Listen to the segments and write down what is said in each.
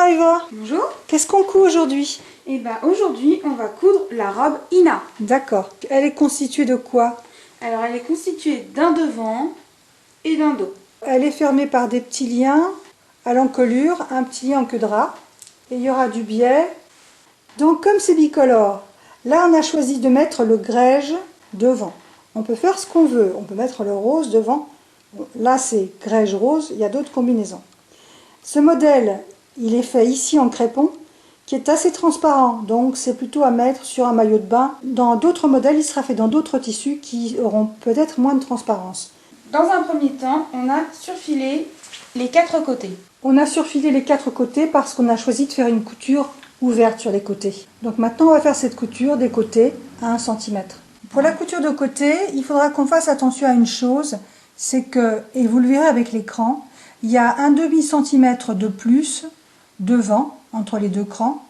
Eva. Bonjour. Qu'est-ce qu'on coud aujourd'hui? Et aujourd'hui on va coudre la robe Ina. D'accord. Elle est constituée de quoi? Alors elle est constituée d'un devant et d'un dos. Elle est fermée par des petits liens à l'encolure, un petit lien en queue de rat. Et il y aura du biais. Donc comme c'est bicolore, là on a choisi de mettre le grège devant. On peut faire ce qu'on veut. On peut mettre le rose devant. Bon, là c'est grège rose, il y a d'autres combinaisons. Ce modèle, il est fait ici en crépon, qui est assez transparent, donc c'est plutôt à mettre sur un maillot de bain. Dans d'autres modèles, il sera fait dans d'autres tissus qui auront peut-être moins de transparence. Dans un premier temps, on a surfilé les 4 côtés. On a surfilé les 4 côtés parce qu'on a choisi de faire une couture ouverte sur les côtés. Donc maintenant, on va faire cette couture des côtés à 1 cm. Pour la couture de côté, il faudra qu'on fasse attention à une chose, c'est que, et vous le verrez avec l'écran, il y a un demi-centimètre de plus devant, entre les deux crans,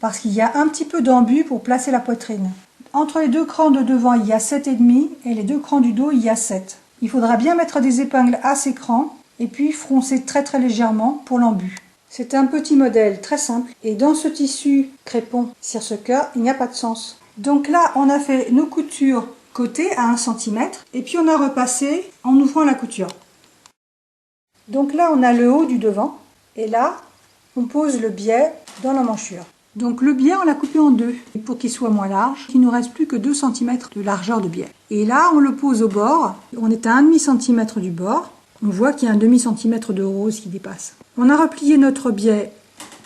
parce qu'il y a un petit peu d'embut pour placer la poitrine. Entre les deux crans de devant, il y a 7,5 et les deux crans du dos, il y a 7. Il faudra bien mettre des épingles à ces crans et puis froncer très très légèrement pour l'embut. C'est un petit modèle très simple et dans ce tissu crépon seersucker, il n'y a pas de sens. Donc là, on a fait nos coutures côté à 1 cm et puis on a repassé en ouvrant la couture. Donc là, on a le haut du devant et là, on pose le biais dans l'emmanchure. Donc le biais, on l'a coupé en deux pour qu'il soit moins large. Il ne nous reste plus que 2 cm de largeur de biais. Et là, on le pose au bord. On est à 1,5 cm du bord. On voit qu'il y a un demi-centimètre de rose qui dépasse. On a replié notre biais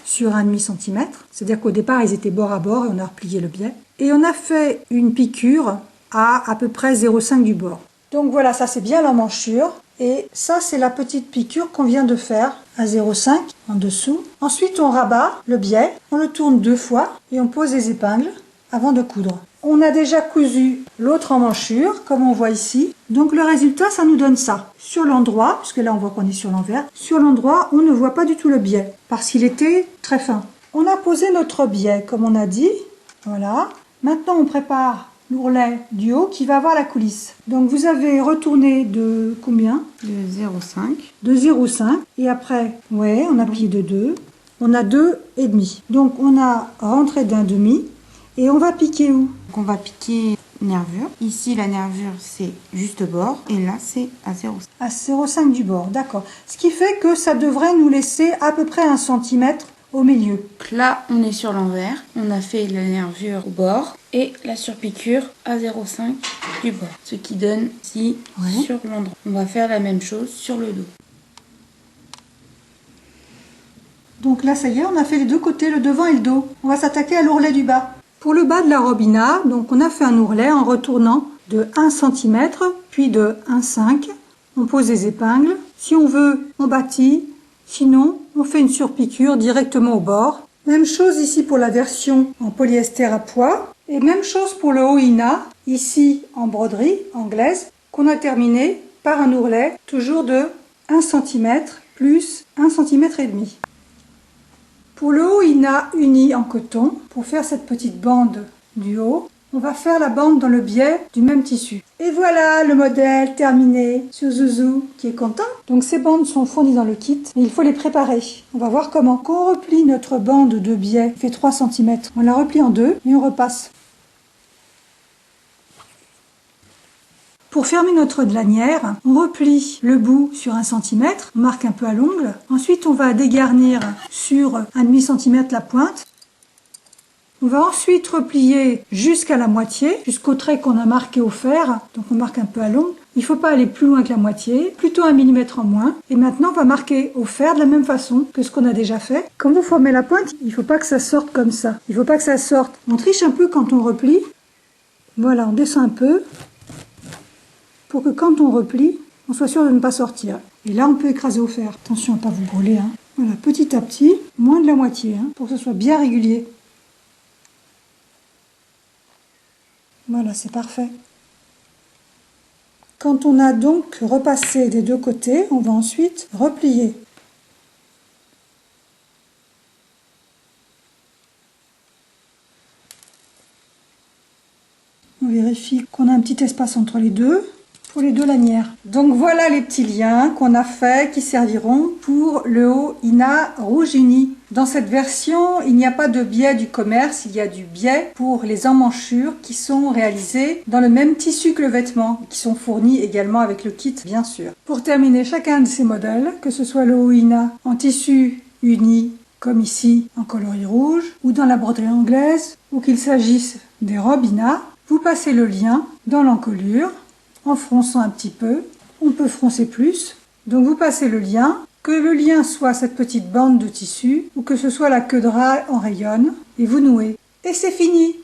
sur 1,5 cm. C'est-à-dire qu'au départ, ils étaient bord à bord et on a replié le biais. Et on a fait une piqûre à peu près 0,5 du bord. Donc voilà, ça c'est bien l'emmanchure. Et ça, c'est la petite piqûre qu'on vient de faire à 0,5 en dessous. Ensuite, on rabat le biais, on le tourne 2 fois et on pose les épingles avant de coudre. On a déjà cousu l'autre emmanchure, comme on voit ici. Donc le résultat, ça nous donne ça. Sur l'endroit, puisque là on voit qu'on est sur l'envers, sur l'endroit, on ne voit pas du tout le biais, parce qu'il était très fin. On a posé notre biais, comme on a dit. Voilà. Maintenant, on prépare l'ourlet du haut qui va avoir la coulisse. Donc vous avez retourné de combien? De 0,5. De 0,5 et après, ouais, on a plié de 2. On a 2,5. Donc on a rentré d'un demi et on va piquer où? Donc on va piquer nervure. Ici la nervure c'est juste bord et là c'est à 0,5. À 0,5 du bord, d'accord. Ce qui fait que ça devrait nous laisser à peu près 1 cm au milieu. Donc là on est sur l'envers. On a fait la nervure au bord et la surpiqûre à 0,5 du bord. Ce qui donne ici sur l'endroit. On va faire la même chose sur le dos. Donc là, ça y est, on a fait les deux côtés, le devant et le dos. On va s'attaquer à l'ourlet du bas. Pour le bas de la robe Ina, donc on a fait un ourlet en retournant de 1 cm, puis de 1,5. On pose les épingles. Si on veut, on bâtit. Sinon, on fait une surpiqûre directement au bord. Même chose ici pour la version en polyester à pois. Et même chose pour le haut Ina, ici en broderie anglaise, qu'on a terminé par un ourlet, toujours de 1 cm plus 1,5 cm. Pour le haut Ina uni en coton, pour faire cette petite bande du haut, on va faire la bande dans le biais du même tissu. Et voilà le modèle terminé sur Zouzou qui est content. Donc ces bandes sont fournies dans le kit, mais il faut les préparer. On va voir comment. Quand on replie notre bande de biais, qui fait 3 cm, on la replie en deux et on repasse. Pour fermer notre lanière, on replie le bout sur 1 cm, on marque un peu à l'ongle. Ensuite, on va dégarnir sur 1,5 cm la pointe. On va ensuite replier jusqu'à la moitié, jusqu'au trait qu'on a marqué au fer. Donc on marque un peu à l'ongle. Il ne faut pas aller plus loin que la moitié, plutôt 1 mm en moins. Et maintenant, on va marquer au fer de la même façon que ce qu'on a déjà fait. Quand vous formez la pointe, il ne faut pas que ça sorte comme ça. Il ne faut pas que ça sorte. On triche un peu quand on replie. Voilà, on descend un peu, pour que quand on replie, on soit sûr de ne pas sortir. Et là, on peut écraser au fer. Attention à ne pas vous brûler. Voilà, petit à petit, moins de la moitié, pour que ce soit bien régulier. Voilà, c'est parfait. Quand on a donc repassé des deux côtés, on va ensuite replier. On vérifie qu'on a un petit espace entre les deux. pour les deux lanières. Donc voilà les petits liens qu'on a faits qui serviront pour le haut Ina rouge uni. Dans cette version, il n'y a pas de biais du commerce, il y a du biais pour les emmanchures qui sont réalisées dans le même tissu que le vêtement, qui sont fournis également avec le kit bien sûr. Pour terminer chacun de ces modèles, que ce soit le haut Ina en tissu uni, comme ici en coloris rouge, ou dans la broderie anglaise, ou qu'il s'agisse des robes Ina, vous passez le lien dans l'encolure en fronçant un petit peu. On peut froncer plus. Donc vous passez le lien, que le lien soit cette petite bande de tissu ou que ce soit la queue de ras en rayonne, et vous nouez. Et c'est fini!